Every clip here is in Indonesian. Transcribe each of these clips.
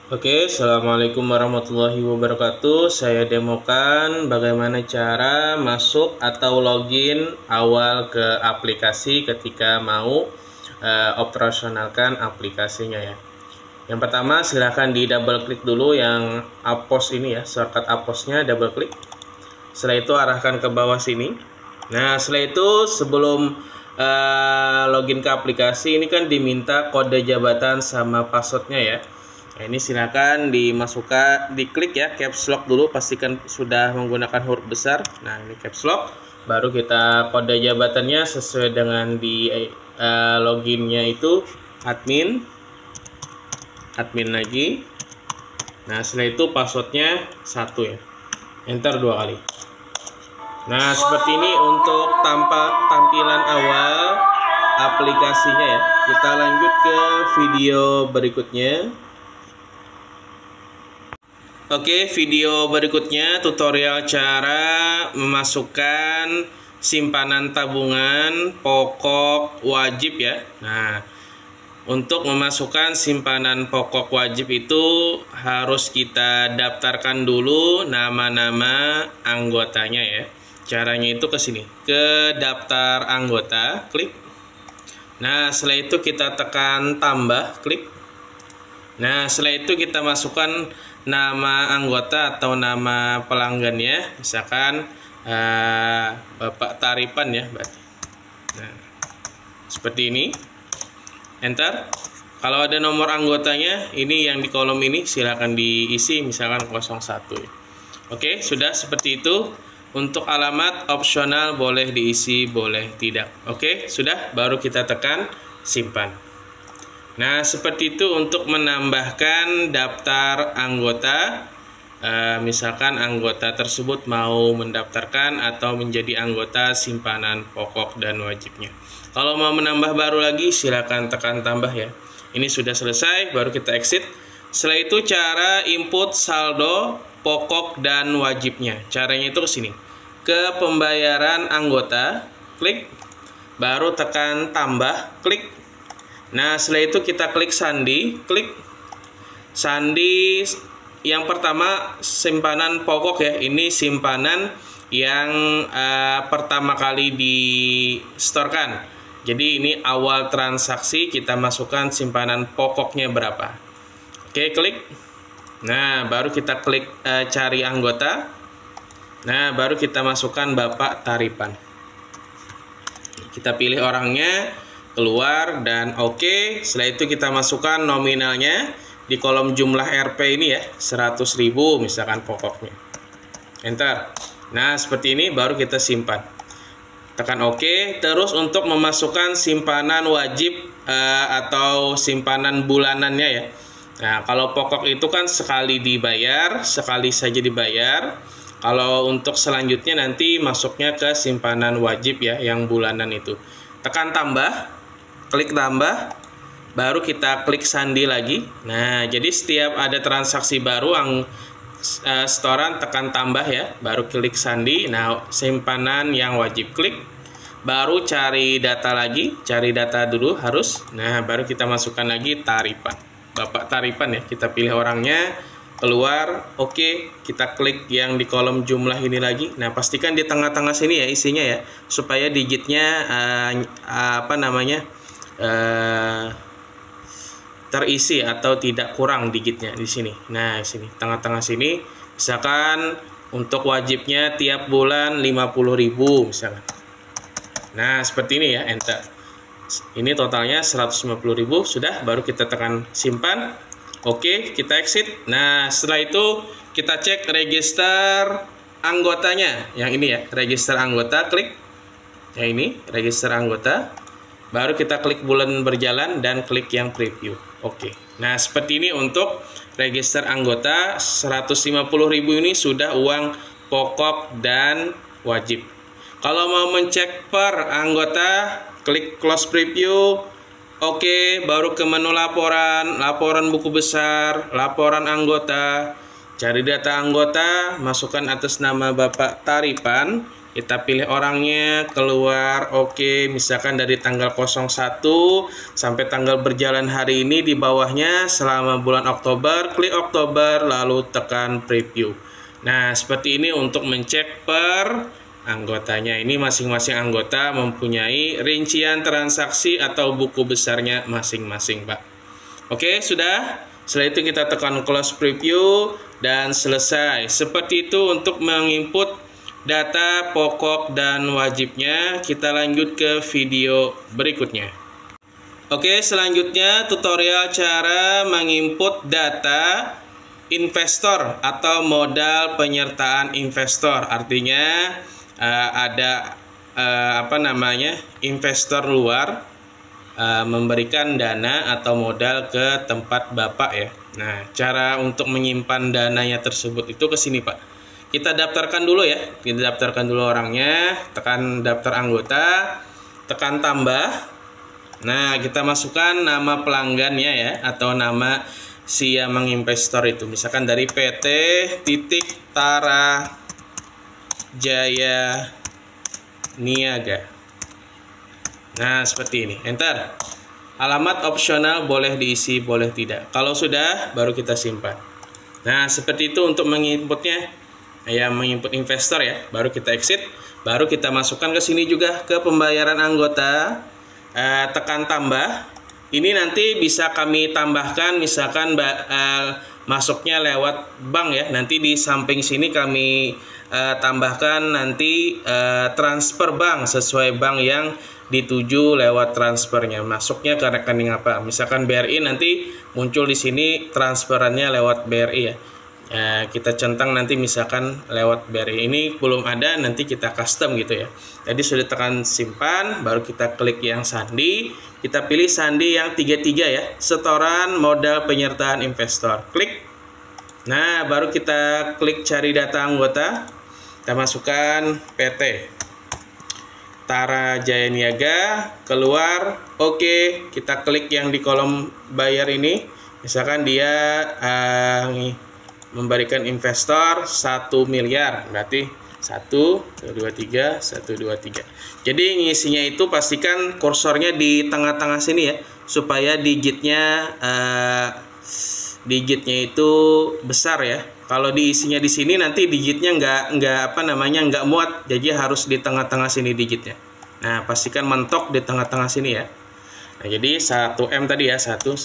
Oke, Assalamualaikum warahmatullahi wabarakatuh. Saya demokan bagaimana cara masuk atau login awal ke aplikasi ketika mau operasionalkan aplikasinya ya. Yang pertama silahkan di double klik dulu yang apos ini ya, shortcut aposnya double klik. Setelah itu arahkan ke bawah sini. Nah, setelah itu sebelum login ke aplikasi ini kan diminta kode jabatan sama passwordnya ya. Nah, ini silakan dimasukkan, diklik ya caps lock dulu, pastikan sudah menggunakan huruf besar. Nah, ini caps lock, baru kita kode jabatannya sesuai dengan di loginnya itu admin lagi. Nah, setelah itu passwordnya 1 ya, enter 2 kali. Nah, seperti ini untuk tampilan awal aplikasinya ya. Kita lanjut ke video berikutnya. Oke, video berikutnya tutorial cara memasukkan simpanan tabungan pokok wajib ya. Nah, untuk memasukkan simpanan pokok wajib itu harus kita daftarkan dulu nama-nama anggotanya ya. Caranya itu ke sini, ke daftar anggota, klik. Nah, setelah itu kita tekan tambah, klik. Nah, setelah itu kita masukkan nama anggota atau nama pelanggannya, misalkan Bapak Taripan ya. Nah, seperti ini, enter. Kalau ada nomor anggotanya, ini yang di kolom ini silakan diisi, misalkan 01 ya. Oke, sudah seperti itu. Untuk alamat opsional boleh diisi, boleh tidak. Oke, sudah, baru kita tekan simpan. Nah, seperti itu untuk menambahkan daftar anggota. Misalkan anggota tersebut mau mendaftarkan atau menjadi anggota simpanan pokok dan wajibnya. Kalau mau menambah baru lagi, silakan tekan tambah ya. Ini sudah selesai, baru kita exit. Setelah itu cara input saldo pokok dan wajibnya. Caranya itu ke sini. Ke pembayaran anggota, klik. Baru tekan tambah, klik. Nah, setelah itu kita klik sandi, klik sandi. Yang pertama simpanan pokok ya, ini simpanan yang pertama kali di storekan. Jadi ini awal transaksi, kita masukkan simpanan pokoknya berapa. Oke, klik. Nah, baru kita klik cari anggota. Nah, baru kita masukkan Bapak Taripan. Kita pilih orangnya, keluar dan oke. Setelah itu kita masukkan nominalnya di kolom jumlah RP ini ya, 100.000 misalkan pokoknya, enter. Nah, seperti ini baru kita simpan, tekan oke. Terus untuk memasukkan simpanan wajib atau simpanan bulanannya ya. Nah, kalau pokok itu kan sekali dibayar, sekali saja dibayar. Kalau untuk selanjutnya nanti masuknya ke simpanan wajib ya, yang bulanan itu. Tekan tambah, klik tambah, baru kita klik sandi lagi. Nah, jadi setiap ada transaksi baru setoran tekan tambah ya, baru klik sandi. Nah, simpanan yang wajib klik, baru cari data lagi, cari data dulu harus. Nah, baru kita masukkan lagi Taripan, Bapak Taripan ya, kita pilih orangnya, keluar, oke. Kita klik yang di kolom jumlah ini lagi. Nah, pastikan di tengah-tengah sini ya isinya ya, supaya digitnya terisi atau tidak kurang digitnya di sini. Nah, di sini tengah-tengah sini, misalkan untuk wajibnya tiap bulan 50.000 misalkan. Nah, seperti ini ya, enter. Ini totalnya 150.000, sudah, baru kita tekan simpan. Oke, kita exit. Nah, setelah itu kita cek register anggotanya. Yang ini ya, register anggota, klik. Yang ini, register anggota. Baru kita klik bulan berjalan dan klik yang preview. Oke. Nah, seperti ini untuk register anggota. 150.000 ini sudah uang pokok dan wajib. Kalau mau mencek per anggota, klik close preview. Oke, baru ke menu laporan buku besar, laporan anggota, cari data anggota, masukkan atas nama Bapak Taripan, Kita pilih orangnya, keluar, oke. Misalkan dari tanggal 01 sampai tanggal berjalan hari ini, di bawahnya selama bulan Oktober, klik Oktober, lalu tekan preview. Nah, seperti ini untuk mencek per anggotanya. Ini masing-masing anggota mempunyai rincian transaksi atau buku besarnya masing-masing, Pak. Oke, sudah. Setelah itu kita tekan close preview dan selesai. Seperti itu untuk menginput data pokok dan wajibnya. Kita lanjut ke video berikutnya. Oke, selanjutnya tutorial cara menginput data investor atau modal penyertaan investor. Artinya ada investor luar memberikan dana atau modal ke tempat Bapak ya. Nah, cara untuk menyimpan dananya tersebut itu ke sini, Pak. Kita daftarkan dulu ya. Kita daftarkan dulu orangnya, tekan daftar anggota, tekan tambah. Nah, kita masukkan nama pelanggannya ya, atau nama si yang menginvestor itu. Misalkan dari PT Tara Jaya Niaga. Nah, seperti ini. Enter. Alamat opsional, boleh diisi, boleh tidak. Kalau sudah, baru kita simpan. Nah, seperti itu untuk menginputnya. Ya, menginput investor ya. Baru kita exit. Baru kita masukkan ke sini juga ke pembayaran anggota. Tekan tambah. Ini nanti bisa kami tambahkan, misalkan masuknya lewat bank ya. Nanti di samping sini kami tambahkan nanti transfer bank sesuai bank yang dituju lewat transfernya. Masuknya ke rekening apa? Misalkan BRI, nanti muncul di sini transferannya lewat BRI ya. Kita centang nanti misalkan lewat BRI. Ini belum ada, nanti kita custom gitu ya. Jadi sudah tekan simpan, baru kita klik yang sandi. Kita pilih sandi yang 33 ya, setoran modal penyertaan investor. Klik. Nah, baru kita klik cari data anggota. Kita masukkan PT Tara Jaya Niaga, keluar, oke. Kita klik yang di kolom bayar ini. Misalkan dia memberikan investor 1 miliar, berarti 1, 2, 3, 1, 2, 3. Jadi ngisinya itu pastikan kursornya di tengah-tengah sini ya, supaya digitnya itu besar ya. Kalau diisinya di sini nanti digitnya nggak muat, jadi harus di tengah-tengah sini digitnya. Nah, pastikan mentok di tengah-tengah sini ya. Nah, jadi 1M tadi ya, 1.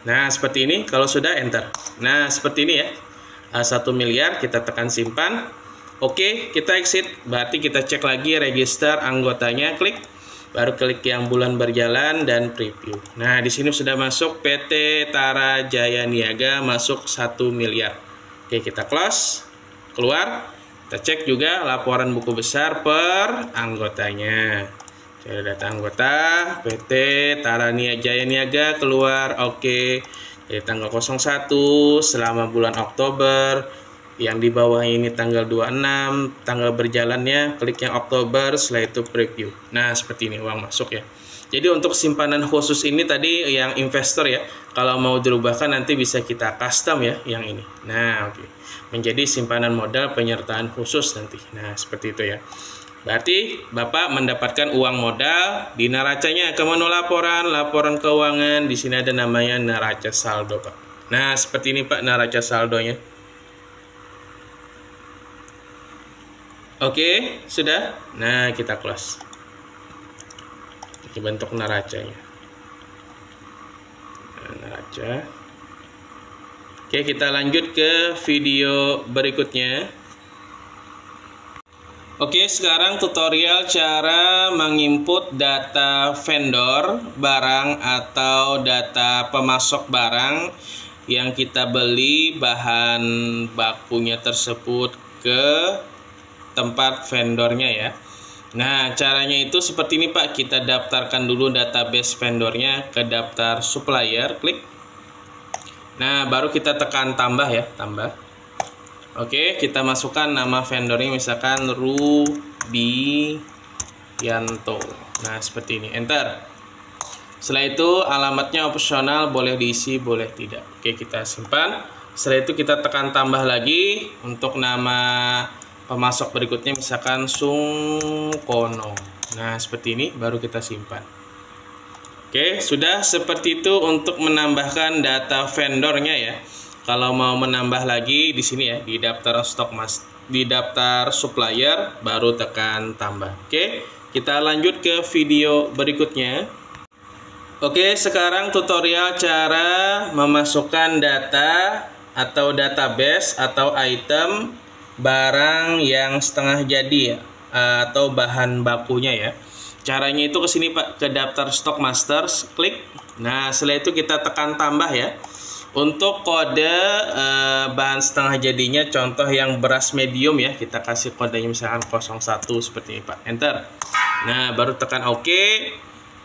Nah, seperti ini. Kalau sudah, enter. Nah, seperti ini ya. 1 miliar, kita tekan simpan. Oke, kita exit. Berarti kita cek lagi register anggotanya, klik. Baru klik yang bulan berjalan dan preview. Nah, di sini sudah masuk PT Tara Jaya Niaga, masuk 1 miliar. Oke, kita close. Keluar. Kita cek juga laporan buku besar per anggotanya. Cari data anggota PT Tara Jaya Niaga, keluar, oke. Dari tanggal 01 selama bulan Oktober. Yang di bawah ini tanggal 26, tanggal berjalannya, klik yang Oktober, setelah itu preview. Nah, seperti ini uang masuk ya. Jadi untuk simpanan khusus ini tadi yang investor ya. Kalau mau dirubahkan nanti bisa kita custom ya yang ini. Nah, oke. Menjadi simpanan modal penyertaan khusus nanti. Nah, seperti itu ya. Berarti Bapak mendapatkan uang modal di neracanya ke menu laporan keuangan. Di sini ada namanya neraca saldo, Pak. Nah, seperti ini Pak neraca saldonya. Oke, sudah. Nah, kita close. Ini bentuk neracanya. Nah, neraca. Oke, kita lanjut ke video berikutnya. Oke, sekarang tutorial cara menginput data vendor barang atau data pemasok barang yang kita beli bahan bakunya tersebut ke tempat vendornya ya. Nah, caranya itu seperti ini Pak. Kita daftarkan dulu database vendornya ke daftar supplier, klik. Nah, baru kita tekan tambah ya, tambah. Oke, kita masukkan nama vendornya misalkan Rubianto. Nah, seperti ini, enter. Setelah itu alamatnya opsional, boleh diisi, boleh tidak. Oke, kita simpan. Setelah itu kita tekan tambah lagi untuk nama pemasok berikutnya misalkan Sungkono. Nah, seperti ini baru kita simpan. Oke, sudah seperti itu untuk menambahkan data vendornya ya. Kalau mau menambah lagi di sini ya, di daftar stok mas, di daftar supplier baru tekan tambah. Oke, kita lanjut ke video berikutnya. Oke, sekarang tutorial cara memasukkan data atau database atau item barang yang setengah jadi ya, atau bahan bakunya ya. Caranya itu ke sini Pak, ke daftar stock masters, klik. Nah, setelah itu kita tekan tambah ya. Untuk kode bahan setengah jadinya, contoh yang beras medium ya, kita kasih kodenya misalkan 01 seperti ini Pak. Enter. Nah, baru tekan OK.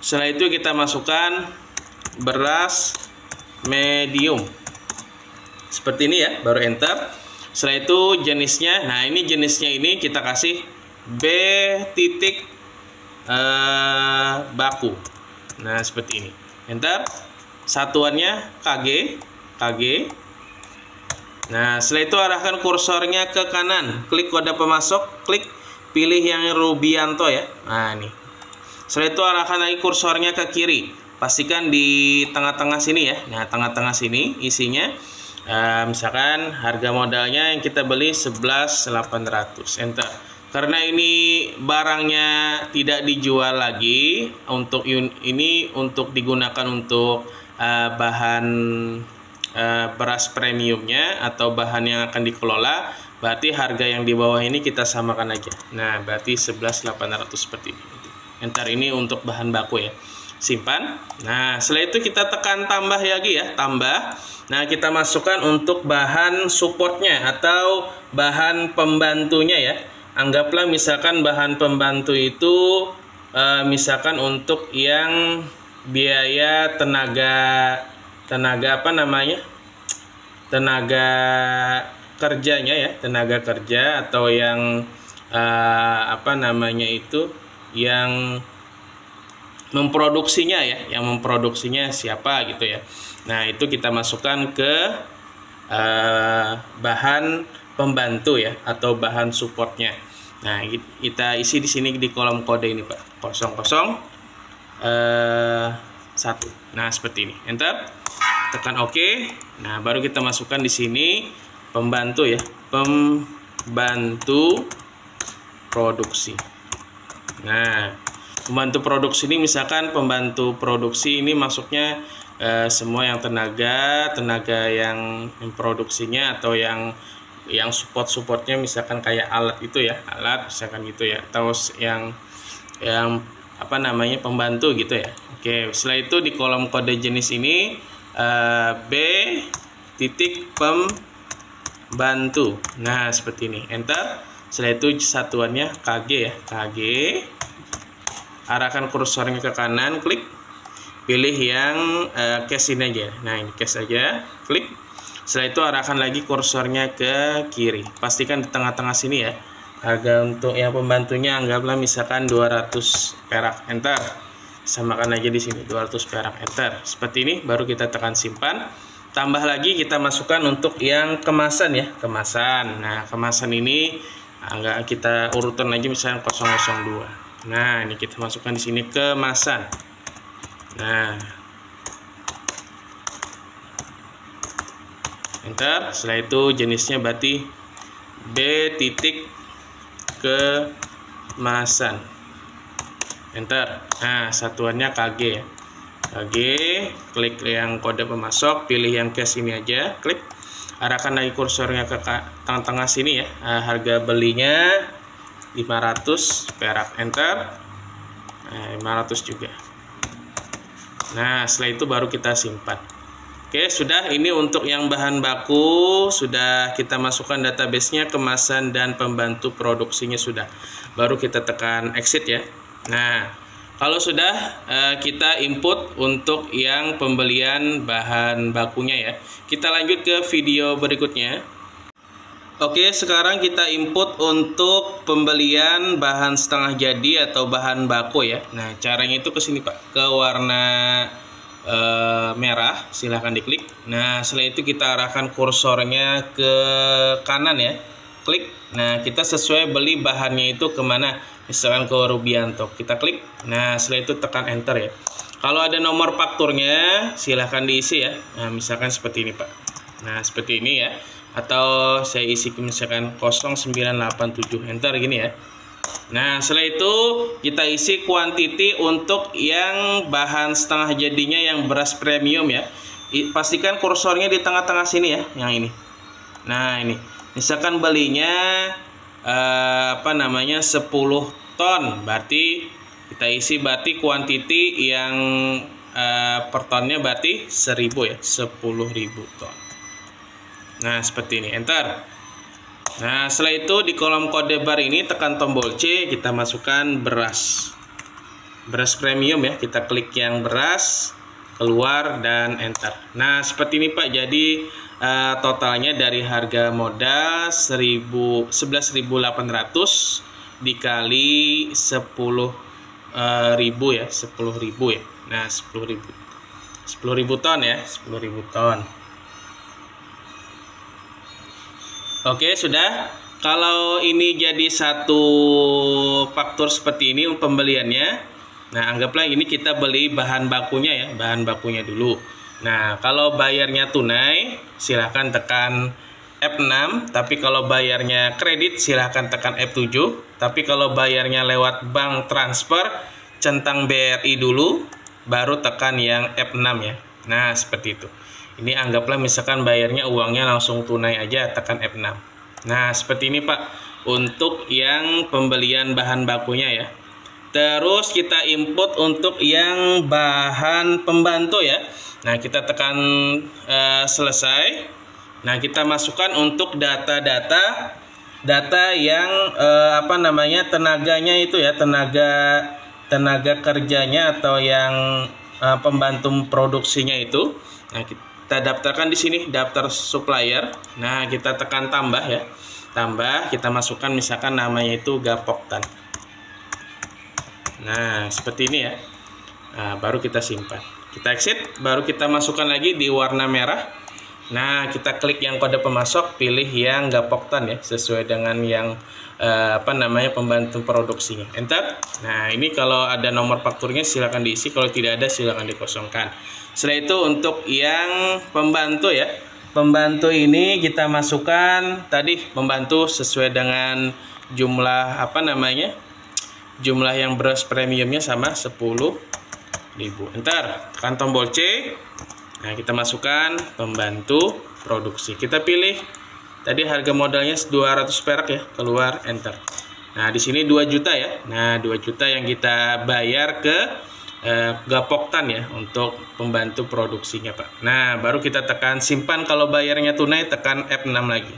Setelah itu kita masukkan beras medium. Seperti ini ya, baru enter. Setelah itu jenisnya, nah ini jenisnya ini kita kasih B titik baku. Nah, seperti ini. Enter. Satuannya KG. Nah, setelah itu arahkan kursornya ke kanan. Klik kode pemasok, klik pilih yang Rubianto ya. Nah, ini. Setelah itu arahkan lagi kursornya ke kiri. Pastikan di tengah-tengah sini ya. Nah, tengah-tengah sini isinya misalkan harga modalnya yang kita beli 11.800. Enter. Karena ini barangnya tidak dijual lagi, untuk ini untuk digunakan untuk bahan beras premiumnya atau bahan yang akan dikelola, berarti harga yang di bawah ini kita samakan aja. Nah, berarti 11.800 seperti ini. Enter. Ini untuk bahan baku ya. Simpan. Nah, setelah itu kita tekan tambah lagi ya, tambah. Nah, kita masukkan untuk bahan supportnya atau bahan pembantunya ya. Anggaplah misalkan bahan pembantu itu misalkan untuk yang biaya tenaga apa namanya? Tenaga kerjanya ya, tenaga kerja atau yang apa namanya itu, yang memproduksinya ya, yang memproduksinya siapa gitu ya. Nah, itu kita masukkan ke bahan pembantu ya, atau bahan supportnya. Nah, kita isi di sini di kolom kode ini Pak, 00 1. Nah, seperti ini. Enter. Tekan OK. Nah, baru kita masukkan di sini pembantu ya, pembantu produksi. Nah, pembantu produksi ini misalkan pembantu produksi ini masuknya semua yang tenaga yang memproduksinya atau yang supportnya misalkan kayak alat itu ya, alat misalkan gitu ya, atau yang apa namanya, pembantu gitu ya. Oke, setelah itu di kolom kode jenis ini B titik pembantu. Nah, seperti ini. Enter. Setelah itu satuannya KG ya, KG. Arahkan kursornya ke kanan, klik. Pilih yang cash ini aja. Nah, ini cash aja, klik. Setelah itu arahkan lagi kursornya ke kiri. Pastikan di tengah-tengah sini ya. Harga untuk yang pembantunya anggaplah misalkan 200 perak. Enter. Samakan aja di sini 200 perak. Enter. Seperti ini baru kita tekan simpan. Tambah lagi kita masukkan untuk yang kemasan ya, kemasan. Nah, kemasan ini enggak kita urutan aja misalnya 002. Nah, ini kita masukkan di sini kemasan. Nah, enter. Setelah itu jenisnya berarti B titik kemasan. Enter. Nah, satuannya KG ya, KG. Klik yang kode pemasok, pilih yang cash ini aja, klik. Arahkan lagi kursornya ke tengah-tengah sini ya. Harga belinya 500 perak. Enter. Nah, 500 juga. Nah, setelah itu baru kita simpan. Oke, sudah. Ini untuk yang bahan baku sudah kita masukkan database-nya, kemasan dan pembantu produksinya sudah. Baru kita tekan exit ya. Nah, kalau sudah kita input untuk yang pembelian bahan bakunya ya. Kita lanjut ke video berikutnya. Oke, sekarang kita input untuk pembelian bahan setengah jadi atau bahan baku ya. Nah, caranya itu ke sini Pak, ke warna merah, silahkan diklik. Nah, setelah itu kita arahkan kursornya ke kanan ya, klik. Nah, kita sesuai beli bahannya itu kemana, misalkan ke Rubianto, kita klik. Nah, setelah itu tekan enter ya. Kalau ada nomor fakturnya silahkan diisi ya. Nah, misalkan seperti ini Pak. Nah, seperti ini ya. Atau saya isi misalkan 0987, enter gini ya. Nah, setelah itu kita isi kuantiti untuk yang bahan setengah jadinya yang beras premium ya. Pastikan kursornya di tengah-tengah sini ya, yang ini. Nah, ini. Misalkan belinya 10 ton, berarti kita isi berarti kuantiti yang per tonnya berarti 1000 ya, 10.000 ton. Nah, seperti ini, enter. Nah, setelah itu di kolom kode bar ini tekan tombol C, kita masukkan beras premium ya, kita klik yang beras, keluar dan enter. Nah, seperti ini Pak, jadi totalnya dari harga modal 11.800 dikali 10.000 ya, 10.000 ya. Nah, 10.000 ton ya, 10.000 ton. Oke, sudah. Kalau ini jadi satu faktur seperti ini pembeliannya. Nah, anggaplah ini kita beli bahan bakunya ya, bahan bakunya dulu. Nah, kalau bayarnya tunai silahkan tekan F6, tapi kalau bayarnya kredit silahkan tekan F7. Tapi kalau bayarnya lewat bank transfer, centang BRI dulu, baru tekan yang F6 ya. Nah, seperti itu. Ini anggaplah misalkan bayarnya uangnya langsung tunai aja, tekan F6. Nah, seperti ini Pak, untuk yang pembelian bahan bakunya ya. Terus kita input untuk yang bahan pembantu ya. Nah, kita tekan selesai. Nah, kita masukkan untuk data yang tenaganya itu ya, tenaga kerjanya atau yang pembantu produksinya itu. Nah, kita daftarkan di sini daftar supplier. Nah, kita tekan tambah ya. Tambah, kita masukkan misalkan namanya itu Gapoktan. Nah, seperti ini ya. Nah, baru kita simpan. Kita exit, baru kita masukkan lagi di warna merah. Nah, kita klik yang kode pemasok, pilih yang Gapoktan ya, sesuai dengan yang pembantu produksinya. Enter. Nah, ini kalau ada nomor fakturnya silakan diisi, kalau tidak ada silakan dikosongkan. Setelah itu untuk yang pembantu ya. Pembantu ini kita masukkan tadi pembantu sesuai dengan jumlah jumlah yang beras premiumnya sama 10.000. Enter. Tekan tombol C. Nah, kita masukkan pembantu produksi. Kita pilih tadi harga modalnya 200 perak ya, keluar enter. Nah, di sini 2 juta ya. Nah, 2 juta yang kita bayar ke Gapoktan ya untuk pembantu produksinya Pak. Nah, baru kita tekan simpan. Kalau bayarnya tunai tekan F6 lagi.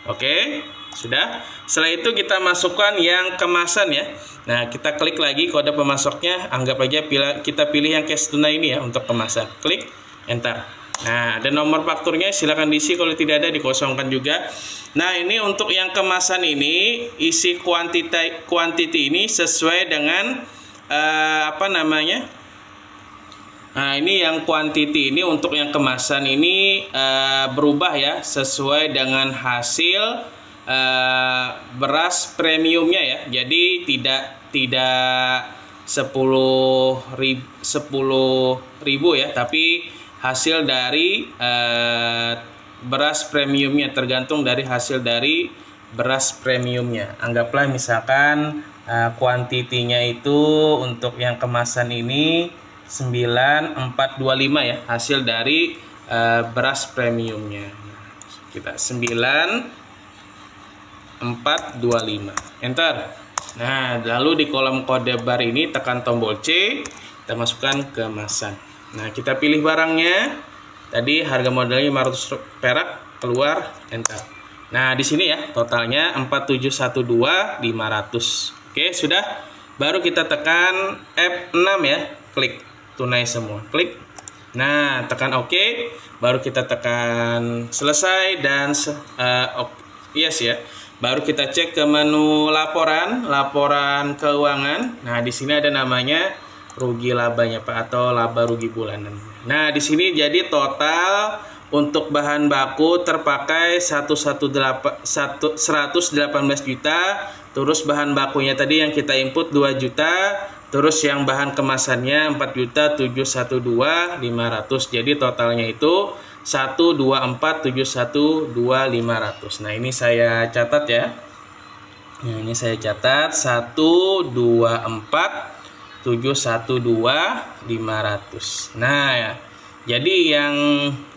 Oke, sudah. Setelah itu kita masukkan yang kemasan ya. Nah, kita klik lagi kode pemasoknya. Anggap aja kita pilih yang cash tunai ini ya untuk kemasan. Klik enter. Nah, ada nomor fakturnya silakan diisi, kalau tidak ada dikosongkan juga. Nah, ini untuk yang kemasan ini isi kuantiti ini sesuai dengan Nah, ini yang kuantiti ini untuk yang kemasan ini berubah ya sesuai dengan hasil beras premiumnya ya. Jadi tidak 10.000 ya, tapi hasil dari beras premiumnya, tergantung dari hasil dari beras premiumnya. Anggaplah misalkan kuantitinya itu untuk yang kemasan ini 9425 ya, hasil dari beras premiumnya. Kita 9425 enter. Nah, lalu di kolom kode bar ini tekan tombol C, kita masukkan kemasan. Nah, kita pilih barangnya. Tadi harga modalnya 500 perak, keluar enter. Nah, di sini ya totalnya 4712.500. Oke, sudah. Baru kita tekan F6 ya, klik tunai semua. Klik. Nah, tekan OK, baru kita tekan selesai dan yes ya. Baru kita cek ke menu laporan keuangan. Nah, di sini ada namanya rugi labanya Pak, atau laba rugi bulanan. Nah, di sini jadi total untuk bahan baku terpakai 118 juta, terus bahan bakunya tadi yang kita input 2 juta, terus yang bahan kemasannya 4.712.500. Jadi totalnya itu 124.712.500. Nah, ini saya catat ya. Nah, ini saya catat 124.712.500. Nah, ya. Jadi yang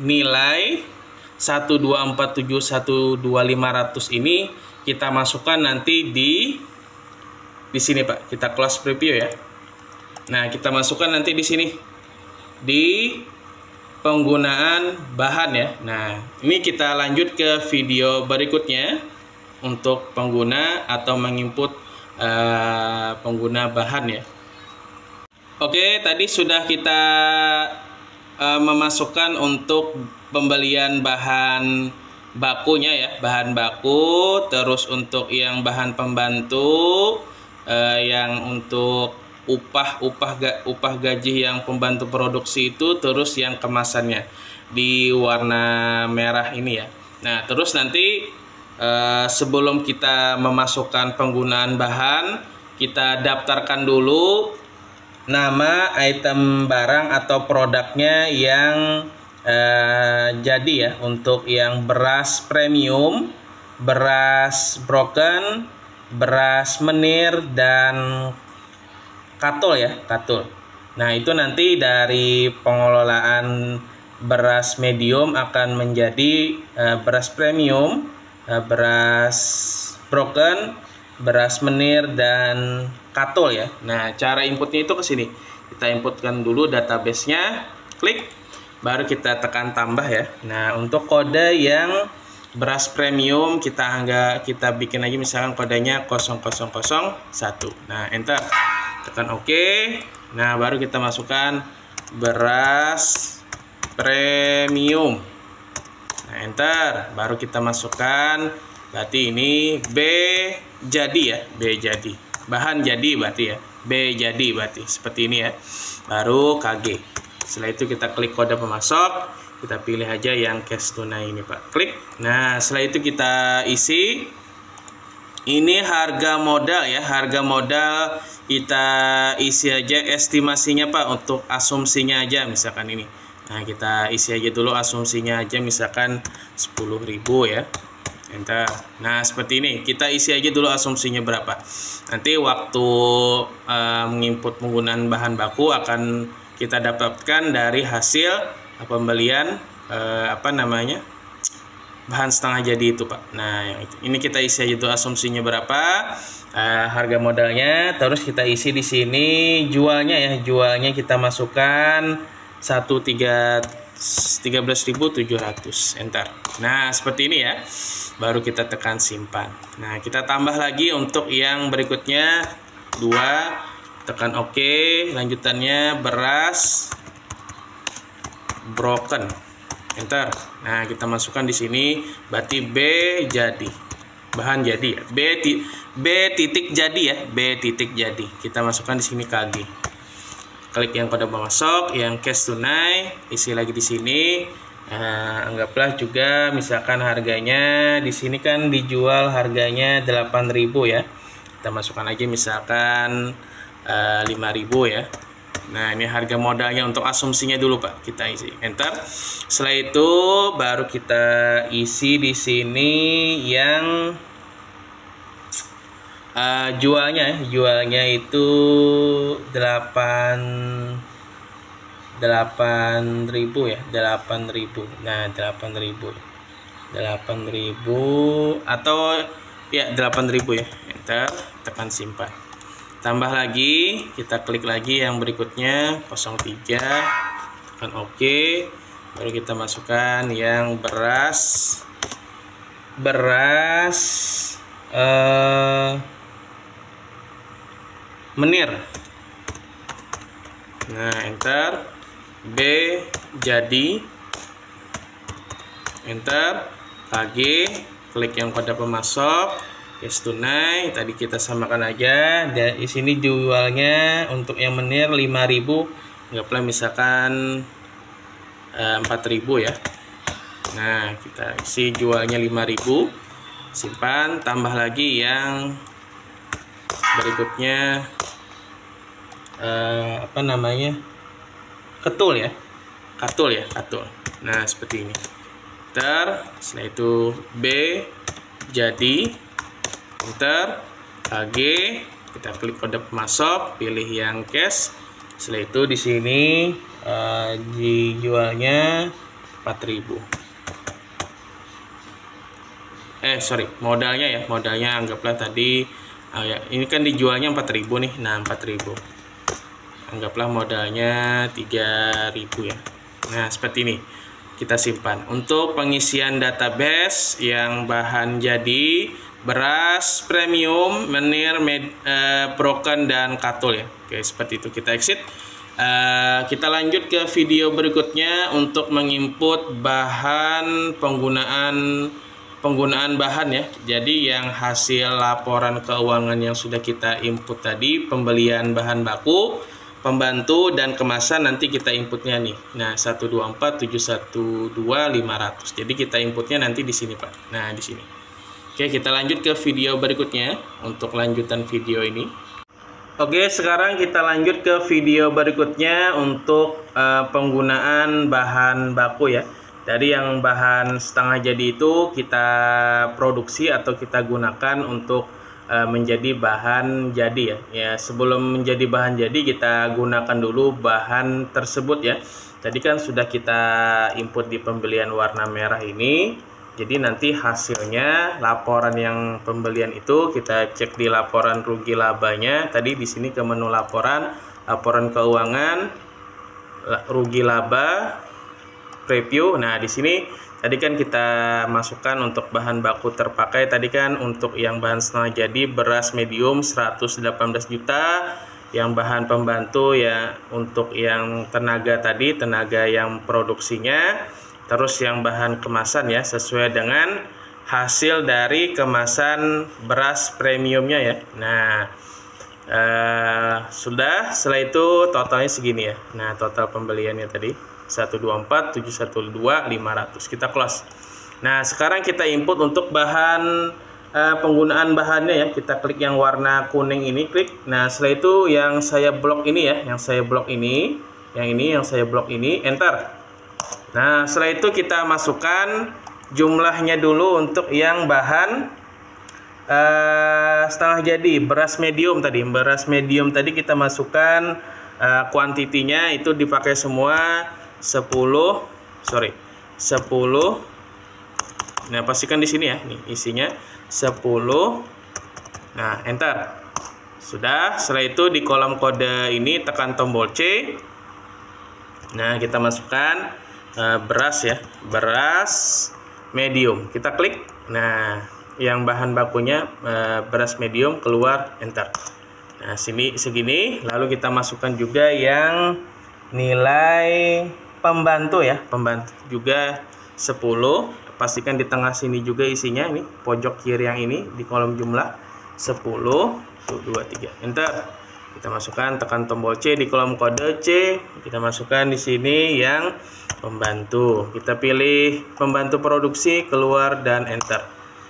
nilai 124.712.500 ini kita masukkan nanti di sini, Pak. Kita close preview ya. Nah, kita masukkan nanti di sini di penggunaan bahan ya. Nah, ini kita lanjut ke video berikutnya untuk pengguna atau menginput pengguna bahan ya. Oke, tadi sudah kita memasukkan untuk pembelian bahan bakunya ya, bahan baku, terus untuk yang bahan pembantu, yang untuk upah gaji yang pembantu produksi itu, terus yang kemasannya di warna merah ini ya. Nah, terus nanti sebelum kita memasukkan penggunaan bahan, kita daftarkan dulu nama item barang atau produknya yang jadi ya. Untuk yang beras premium, beras broken, beras menir, dan katul ya, katul. Nah, itu nanti dari pengelolaan beras medium akan menjadi beras premium, beras broken, beras menir, dan katul ya. Nah, cara inputnya itu ke sini. Kita inputkan dulu database-nya, klik, baru kita tekan tambah ya. Nah, untuk kode yang beras premium kita bikin aja misalkan kodenya 0001. Nah, enter. Tekan OK. Nah, baru kita masukkan beras premium. Nah, enter. Baru kita masukkan, berarti ini B jadi ya, B jadi. Bahan jadi berarti ya, B jadi berarti seperti ini ya. Baru KG. Setelah itu kita klik kode pemasok, kita pilih aja yang cash tunai ini Pak, klik. Nah, setelah itu kita isi. Ini harga modal ya, harga modal kita isi aja estimasinya Pak, untuk asumsinya aja misalkan ini. Nah, kita isi aja dulu asumsinya aja misalkan 10.000 ya. Enter. Nah, seperti ini. Kita isi aja dulu asumsinya berapa. Nanti waktu menginput penggunaan bahan baku akan kita dapatkan dari hasil pembelian bahan setengah jadi itu Pak. Nah, yang itu. Ini kita isi aja dulu asumsinya berapa, harga modalnya, terus kita isi di sini jualnya ya. Jualnya kita masukkan 13.700. Enter. Nah, seperti ini ya. Baru kita tekan simpan. Nah, kita tambah lagi untuk yang berikutnya 2, tekan OK. Lanjutannya beras broken. Enter. Nah, kita masukkan di sini berarti B jadi. Bahan jadi ya. B titik jadi ya. B titik jadi. Kita masukkan di sini KG. Klik yang kode pemasok, yang cash tunai, isi lagi di sini. Anggaplah juga misalkan harganya di sini kan dijual harganya 8.000 ya. Kita masukkan aja misalkan 5.000 ya. Nah, ini harga modalnya untuk asumsinya dulu Pak. Kita isi, enter. Setelah itu baru kita isi di sini yang jualnya itu 8.000 ya, 8.000. Nah, 8.000 atau ya 8.000 ya. Enter, tekan simpan. Tambah lagi, kita klik lagi yang berikutnya 03, tekan OK. Baru kita masukkan yang beras menir. Nah, enter. B jadi. Enter. KG, klik yang kode pemasok, cash tunai, tadi kita samakan aja. Dan di sini jualnya untuk yang menir 5.000, anggaplah misalkan 4.000 ya. Nah, kita isi jualnya 5.000. Simpan, tambah lagi yang berikutnya, apa namanya, katul ya, katul. Nah, seperti ini. Setelah itu B jadi, enter, AG, kita klik kode pemasok, pilih yang cash. Setelah itu di sini dijualnya 4.000. Modalnya anggaplah tadi ya, ini kan dijualnya 4.000 nih. Nah, 4.000. Anggaplah modalnya 3.000 ya. Nah, seperti ini. Kita simpan. Untuk pengisian database yang bahan jadi beras premium, menir, broken, dan katul ya. Oke, seperti itu. Kita exit. Kita lanjut ke video berikutnya untuk menginput bahan penggunaan bahan ya. Jadi yang hasil laporan keuangan yang sudah kita input tadi, pembelian bahan baku, pembantu, dan kemasan, nanti kita inputnya nih. Nah, 124, 712, 500. Jadi kita inputnya nanti di sini, Pak. Nah, di sini. Oke, kita lanjut ke video berikutnya untuk lanjutan video ini. Oke, sekarang kita lanjut ke video berikutnya untuk penggunaan bahan baku ya. Dari yang bahan setengah jadi itu kita produksi atau kita gunakan untuk menjadi bahan jadi ya. Ya, sebelum menjadi bahan jadi kita gunakan dulu bahan tersebut ya. Tadi kan sudah kita input di pembelian warna merah ini. Jadi nanti hasilnya laporan yang pembelian itu kita cek di laporan rugi labanya. Tadi di sini ke menu laporan keuangan, rugi laba, preview. Nah, di sini tadi kan kita masukkan untuk bahan baku terpakai. Tadi kan untuk yang bahan setengah jadi beras medium 118 juta. Yang bahan pembantu ya untuk yang tenaga tadi, tenaga yang produksinya. Terus yang bahan kemasan ya sesuai dengan hasil dari kemasan beras premiumnya ya. Nah, sudah. Setelah itu totalnya segini ya. Nah, total pembeliannya tadi 124, 712, 500. Kita close. Nah, sekarang kita input untuk bahan penggunaan bahannya ya. Kita klik yang warna kuning ini, klik. Nah, setelah itu yang saya blok ini ya, yang saya blok ini, yang saya blok ini, enter. Nah, setelah itu kita masukkan jumlahnya dulu untuk yang bahan setengah jadi beras medium tadi. Beras medium tadi kita masukkan kuantitinya itu dipakai semua 10. Nah, pastikan di sini ya, nih isinya 10. Nah, enter. Sudah. Setelah itu di kolom kode ini tekan tombol C. Nah, kita masukkan beras ya, beras medium. Kita klik. Nah, yang bahan bakunya beras medium, keluar, enter. Nah, sini segini. Lalu kita masukkan juga yang nilai pembantu ya, pembantu juga 10. Pastikan di tengah sini juga isinya, ini pojok kiri yang ini di kolom jumlah 10. 1, 2, 3, enter. Kita masukkan, tekan tombol C di kolom kode C. Kita masukkan di sini yang pembantu. Kita pilih pembantu produksi, keluar, dan enter.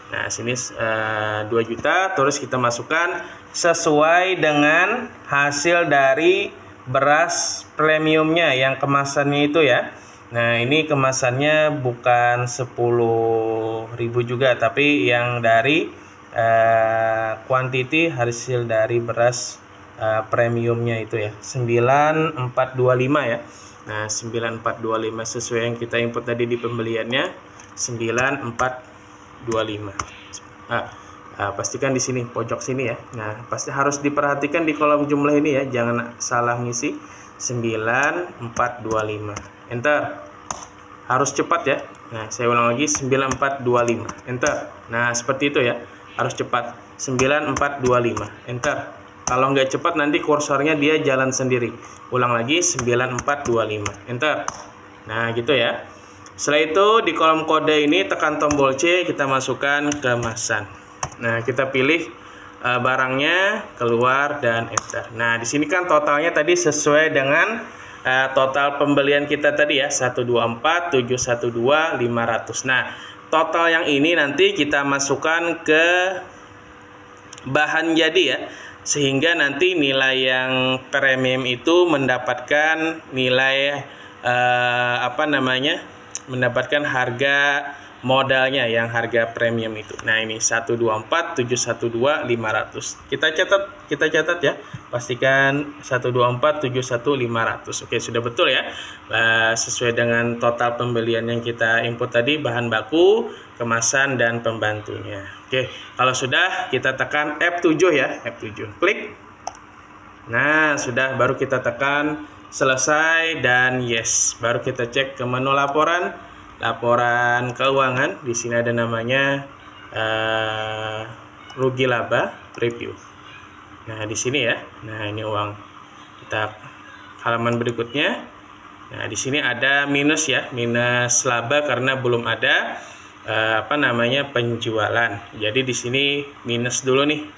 Nah, sini 2 juta. Terus kita masukkan sesuai dengan hasil dari beras premiumnya yang kemasannya itu ya. Nah, ini kemasannya bukan 10.000 juga, tapi yang dari kuantiti hasil dari beras premiumnya itu ya, 9425 ya. Nah, 9425 sesuai yang kita input tadi di pembeliannya 9425. Pastikan di sini pojok sini ya. Nah, pasti harus diperhatikan di kolom jumlah ini ya, jangan salah ngisi. 9425, enter. Harus cepat ya. Nah, saya ulang lagi, 9425, enter. Nah, seperti itu ya, harus cepat. 9425, enter. Kalau nggak cepat nanti kursornya dia jalan sendiri. Ulang lagi, 9425, enter. Nah, gitu ya. Setelah itu di kolom kode ini tekan tombol C, kita masukkan kemasan. Nah, kita pilih barangnya, keluar, dan enter. Nah, di sini kan totalnya tadi sesuai dengan total pembelian kita tadi ya 124 712 500. Nah, total yang ini nanti kita masukkan ke bahan jadi ya, sehingga nanti nilai yang premium itu mendapatkan nilai mendapatkan harga modalnya yang harga premium itu. Nah, ini 124 712 500. Kita catat ya. Pastikan 124 71 500. Oke, sudah betul ya. Sesuai dengan total pembelian yang kita input tadi, bahan baku, kemasan dan pembantunya. Oke, kalau sudah kita tekan F7 ya, F7. Klik. Nah, sudah, baru kita tekan selesai dan yes. Baru kita cek ke menu laporan keuangan. Di sini ada namanya rugi laba preview. Nah, di sini ya. Nah, ini uang. Kita halaman berikutnya. Nah, di sini ada minus ya, minus laba karena belum ada penjualan. Jadi di sini minus dulu nih.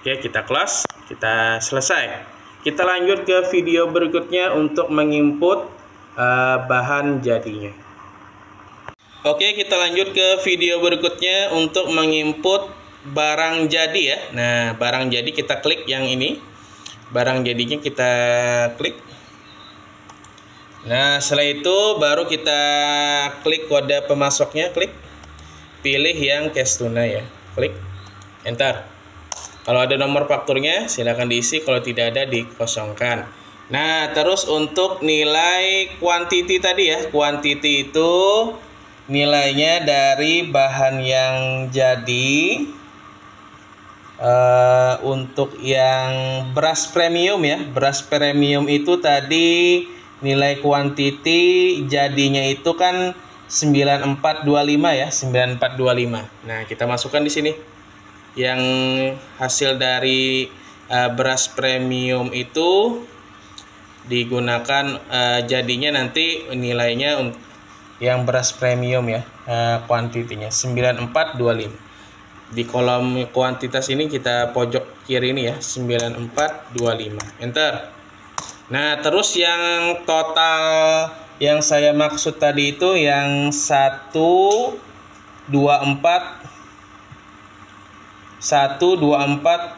Oke, kita close, kita selesai. Kita lanjut ke video berikutnya untuk menginput bahan jadinya. Oke, kita lanjut ke video berikutnya untuk menginput barang jadi ya. Nah, barang jadi kita klik yang ini. Barang jadinya kita klik. Nah, setelah itu baru kita klik kode pemasoknya, klik. Pilih yang cash tunai ya. Klik. Enter. Kalau ada nomor fakturnya silakan diisi, kalau tidak ada dikosongkan. Nah, terus untuk nilai quantity tadi ya. Quantity itu nilainya dari bahan yang jadi. Untuk yang beras premium ya, beras premium itu tadi nilai quantity jadinya itu kan 9425 ya, 9425. Nah, kita masukkan di sini. Yang hasil dari beras premium itu digunakan jadinya nanti nilainya yang beras premium ya, kuantitinya 9425. Di kolom kuantitas ini kita pojok kiri ini ya, 9425. Enter. Nah, terus yang total yang saya maksud tadi itu yang 124 12471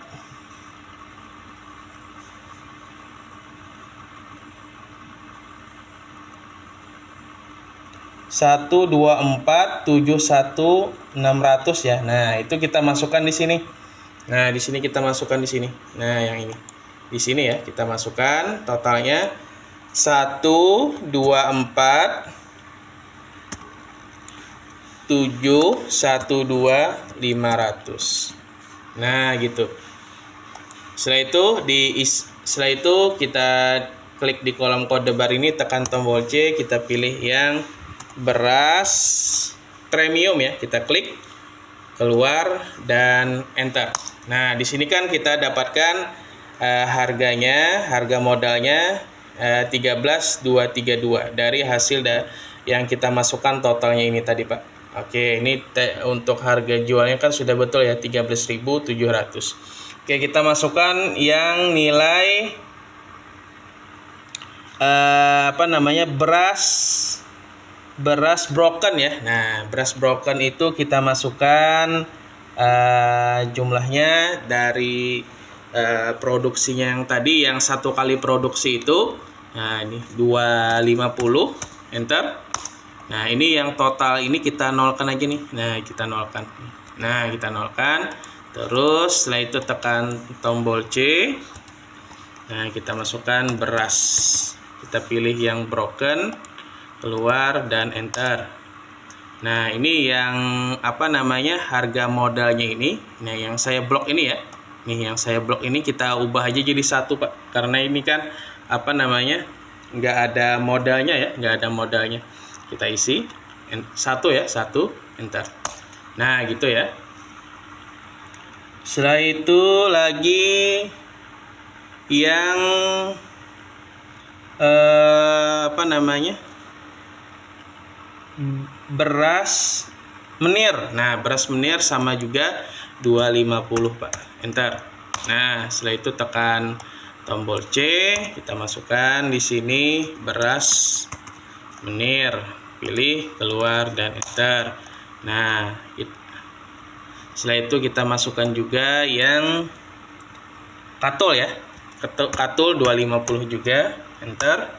ya. Nah, itu kita masukkan di sini. Nah, di sini kita masukkan di sini. Nah, yang ini. Di sini ya, kita masukkan totalnya 124712500. Nah, gitu. Setelah itu kita klik di kolom kode bar ini, tekan tombol C, kita pilih yang beras premium ya, kita klik, keluar dan enter. Nah, di sini kan kita dapatkan harganya, harga modalnya 13.232 dari hasil yang kita masukkan totalnya ini tadi, Pak. Oke, ini untuk harga jualnya kan sudah betul ya, 13.700. Oke, kita masukkan yang nilai beras broken ya. Nah, beras broken itu kita masukkan jumlahnya dari produksinya yang tadi, yang satu kali produksi itu. Nah, ini 250. Enter. Nah, ini yang total ini kita nolkan aja nih. Nah, kita nolkan. Nah, kita nolkan. Terus setelah itu tekan tombol C. Nah, kita masukkan beras. Kita pilih yang broken, keluar dan enter. Nah, ini yang harga modalnya ini. Nah, yang saya blok ini ya. Nih, yang saya blok ini kita ubah aja jadi 1, Pak. Karena ini kan nggak ada modalnya ya, nggak ada modalnya. Kita isi 1 ya, 1, enter. Nah, gitu ya. Setelah itu lagi yang beras menir. Nah, beras menir sama juga 250, Pak. Enter. Nah, setelah itu tekan tombol C, kita masukkan di sini beras menir, pilih keluar dan enter. Nah, setelah itu kita masukkan juga yang katul ya, katul 250 juga, enter,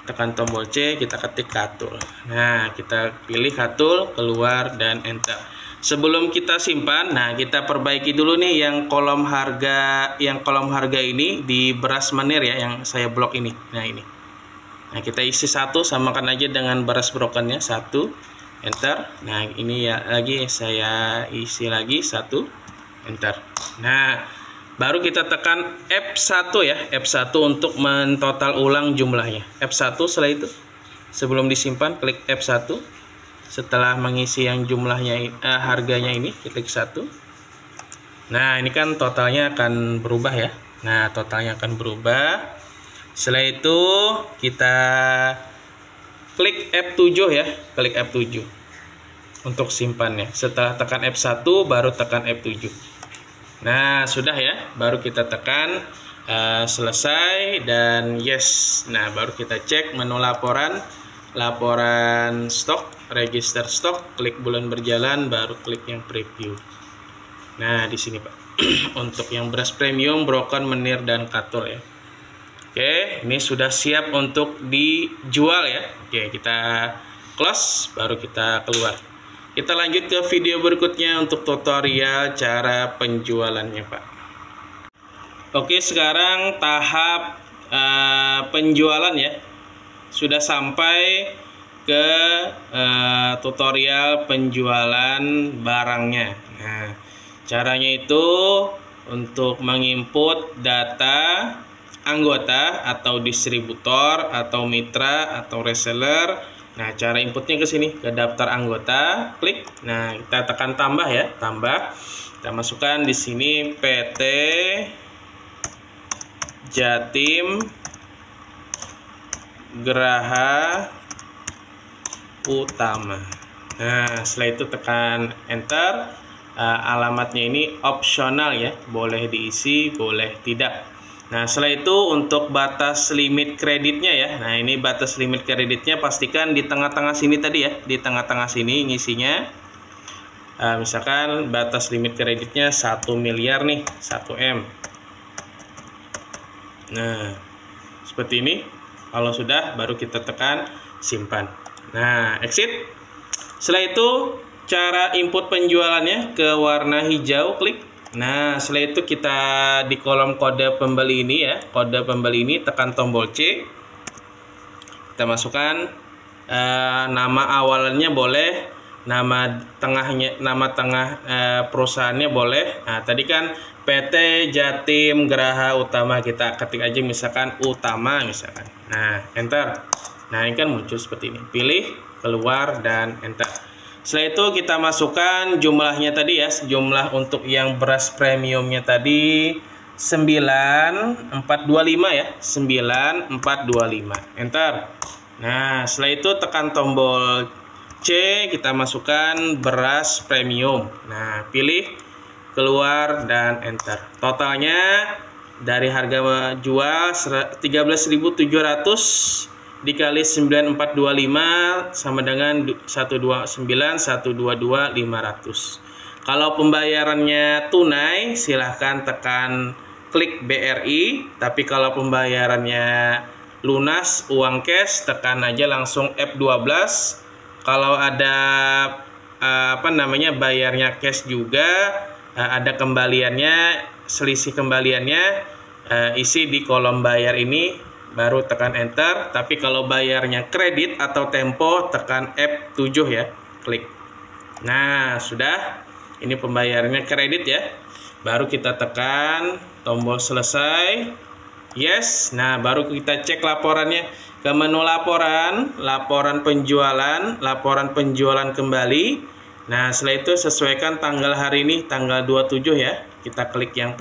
tekan tombol C, kita ketik katul. Nah, kita pilih katul, keluar dan enter. Sebelum kita simpan, nah kita perbaiki dulu nih yang kolom harga, ini di beras menir ya, yang saya blok ini. Nah ini. Nah kita isi 1, samakan aja dengan beras brokennya 1, enter. Nah ini ya lagi saya isi lagi 1, enter. Nah baru kita tekan F1 ya, F1 untuk mentotal ulang jumlahnya. F1 setelah itu, sebelum disimpan klik F1. Setelah mengisi yang jumlahnya harganya ini, klik 1. Nah ini kan totalnya akan berubah ya. Nah totalnya akan berubah. Setelah itu kita klik F7 ya, klik F7 untuk simpannya. Setelah tekan F1 baru tekan F7. Nah sudah ya, baru kita tekan selesai dan yes. Nah baru kita cek menu laporan stok, register stok, klik bulan berjalan, baru klik yang preview. Nah di sini Pak, untuk yang beras premium, broken, menir dan katul ya. Oke, ini sudah siap untuk dijual ya. Oke, kita close, baru kita keluar. Kita lanjut ke video berikutnya untuk tutorial cara penjualannya Pak. Oke, sekarang tahap penjualan ya. Sudah sampai ke tutorial penjualan barangnya. Nah, caranya itu untuk menginput data anggota atau distributor atau mitra atau reseller. Nah, cara inputnya ke sini, ke daftar anggota, klik. Nah, kita tekan tambah ya, tambah. Kita masukkan di sini PT Jatim Geraha Utama. Nah setelah itu tekan enter. Alamatnya ini opsional ya, boleh diisi boleh tidak. Nah setelah itu untuk batas limit kreditnya ya. Nah ini batas limit kreditnya pastikan di tengah-tengah sini tadi ya, di tengah-tengah sini ngisinya. Misalkan batas limit kreditnya 1 miliar nih, 1M. Nah seperti ini. Kalau sudah baru kita tekan simpan. Nah exit. Setelah itu cara input penjualannya ke warna hijau, klik. Nah setelah itu kita di kolom kode pembeli ini ya, kode pembeli ini tekan tombol C. Kita masukkan nama awalnya boleh, nama tengah perusahaannya boleh. Nah tadi kan PT Jatim Geraha Utama, kita ketik aja misalkan Utama misalkan. Nah enter. Nah ini kan muncul seperti ini, pilih keluar dan enter. Setelah itu kita masukkan jumlahnya tadi ya, jumlah untuk yang beras premiumnya tadi 9425 ya, 9425, enter. Nah setelah itu tekan tombol C, kita masukkan beras premium. Nah pilih keluar dan enter. Totalnya dari harga jual 13.700 dikali 9425 sama dengan 129.122.500. Kalau pembayarannya tunai silahkan tekan klik BRI, tapi kalau pembayarannya lunas uang cash tekan aja langsung F12. Kalau ada bayarnya cash juga, ada kembaliannya, selisih kembaliannya, isi di kolom bayar ini baru tekan enter. Tapi kalau bayarnya kredit atau tempo tekan F7 ya, klik. Nah sudah, ini pembayarannya kredit ya, baru kita tekan tombol selesai, yes. Nah baru kita cek laporannya ke menu laporan penjualan kembali. Nah setelah itu sesuaikan tanggal hari ini, tanggal 27 ya, kita klik yang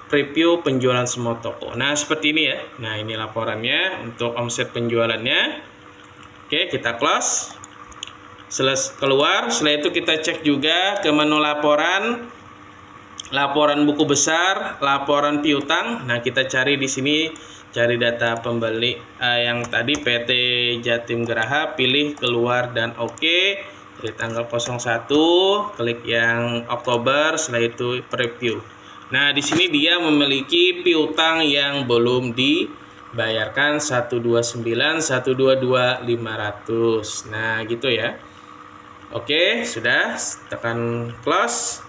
preview penjualan semua toko. Nah seperti ini ya. Nah ini laporannya untuk omset penjualannya. Oke, kita close, keluar. Setelah itu kita cek juga ke menu laporan buku besar, laporan piutang. Nah, kita cari di sini, cari data pembeli yang tadi PT Jatim Geraha, pilih keluar dan oke. Dari tanggal 01, klik yang Oktober, setelah itu preview. Nah, di sini dia memiliki piutang yang belum dibayarkan 129, 122, 500. Nah, gitu ya. Oke, sudah, tekan close.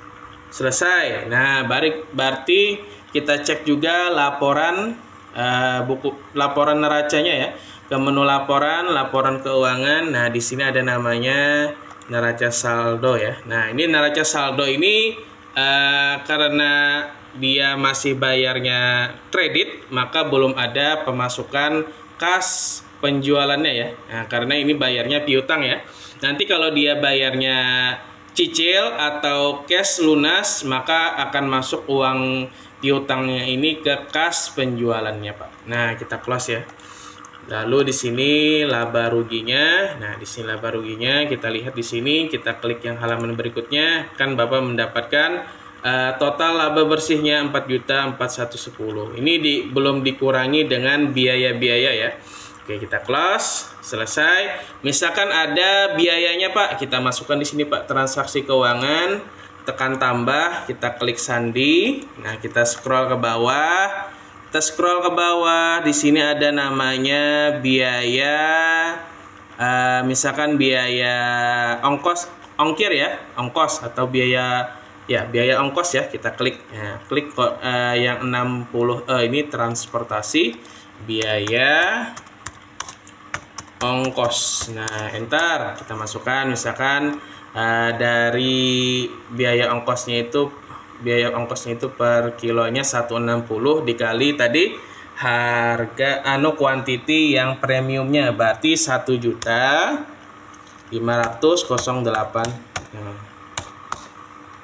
Selesai. Nah, berarti kita cek juga laporan laporan neracanya ya. Ke menu laporan keuangan. Nah, di sini ada namanya neraca saldo ya. Nah, ini neraca saldo ini karena dia masih bayarnya kredit, maka belum ada pemasukan kas penjualannya ya. Nah, karena ini bayarnya piutang ya. Nanti kalau dia bayarnya cicil atau cash lunas, maka akan masuk uang piutangnya ini ke kas penjualannya, Pak. Nah, kita close ya. Lalu di sini laba ruginya. Nah, di sini laba ruginya kita lihat di sini, kita klik yang halaman berikutnya, kan Bapak mendapatkan total laba bersihnya 4.4110. Ini belum dikurangi dengan biaya-biaya ya. Oke, kita close, selesai. Misalkan ada biayanya, Pak, kita masukkan di sini, Pak, transaksi keuangan, tekan tambah, kita klik sandi. Nah, kita scroll ke bawah. Kita scroll ke bawah, di sini ada namanya biaya, misalkan biaya ongkir ya, ongkos atau biaya ongkos ya. Kita klik, ya, klik yang 60, ini transportasi biaya ongkos. Nah, enter, kita masukkan misalkan dari biaya ongkosnya itu per kilonya 160 dikali tadi harga kuantiti yang premiumnya, berarti 1.500.008. Nah,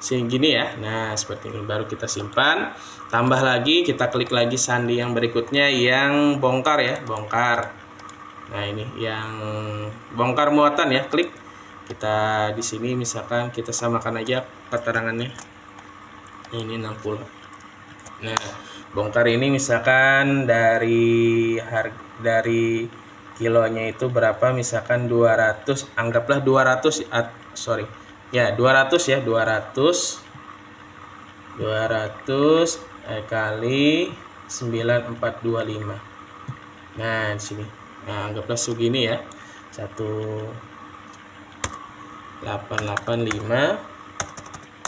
segini ya. Nah, seperti ini, baru kita simpan. Tambah lagi, kita klik lagi sandi yang berikutnya yang bongkar ya, bongkar. Nah, ini yang bongkar muatan ya, klik. Kita di sini misalkan kita samakan aja keterangannya. Ini 60. Nah, bongkar ini misalkan dari kilonya itu berapa, misalkan 200, anggaplah 200 ya, 200 ya, 200 kali 9425. Nah, di sini. Nah, anggaplah segini ya, 1885.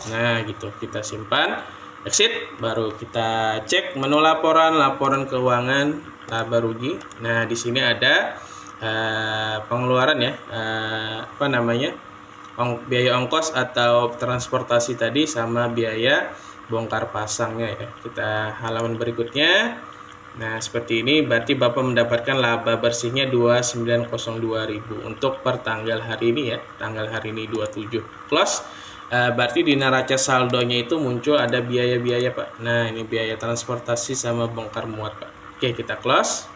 Nah, gitu, kita simpan, exit, baru kita cek menu laporan keuangan laba rugi. Nah, di sini ada pengeluaran ya, biaya ongkos atau transportasi tadi sama biaya bongkar pasangnya ya. Kita halaman berikutnya. Nah, seperti ini, berarti Bapak mendapatkan laba bersihnya 2902.000 untuk per tanggal hari ini ya, tanggal hari ini 27. Close. Berarti di neraca saldonya itu muncul ada biaya-biaya, Pak. Nah, ini biaya transportasi sama bongkar muat, Pak. Oke, kita close.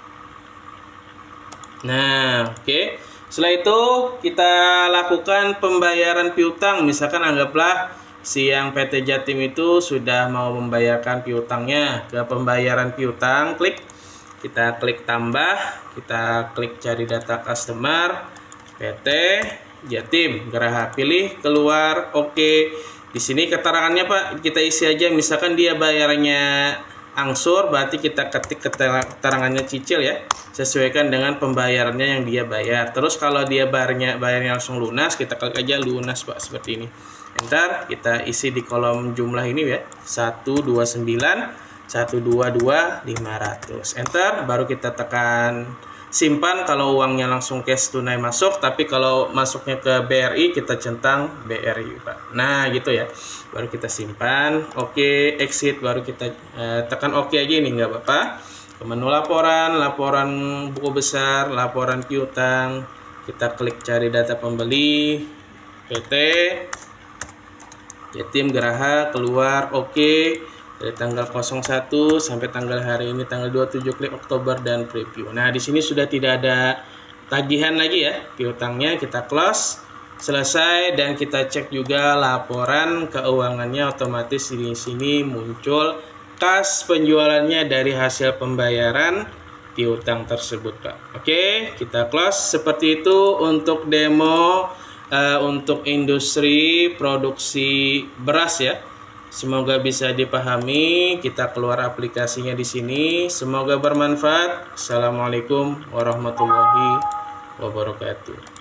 Nah, oke. Setelah itu kita lakukan pembayaran piutang. Misalkan anggaplah si yang PT Jatim itu sudah mau membayarkan piutangnya. Ke pembayaran piutang, klik. Kita klik tambah, kita klik cari data customer, PT Jatim Geraha, pilih keluar, oke. Di sini keterangannya, Pak, kita isi aja. Misalkan dia bayarnya angsur, berarti kita ketik keterangannya cicil ya, sesuaikan dengan pembayarannya yang dia bayar. Terus kalau dia bayarnya langsung lunas, kita klik aja lunas, Pak, seperti ini. Enter, kita isi di kolom jumlah ini ya, 129.122.500. Enter, baru kita tekan simpan kalau uangnya langsung cash tunai masuk. Tapi kalau masuknya ke BRI, kita centang BRI, Pak. Nah, gitu ya, baru kita simpan. Oke, exit, baru kita tekan oke aja, ini nggak apa-apa. Ke menu laporan buku besar, laporan piutang, kita klik cari data pembeli PT Jatim Geraha, keluar, oke. Dari tanggal 01 sampai tanggal hari ini tanggal 27, klik Oktober dan preview. Nah, di sini sudah tidak ada tagihan lagi ya piutangnya, kita close. selesai dan kita cek juga laporan keuangannya, otomatis di sini muncul kas penjualannya dari hasil pembayaran piutang tersebut, Pak. Oke, kita close. Seperti itu untuk demo untuk industri produksi beras ya. Semoga bisa dipahami. Kita keluar aplikasinya di sini. Semoga bermanfaat. Assalamualaikum warahmatullahi wabarakatuh.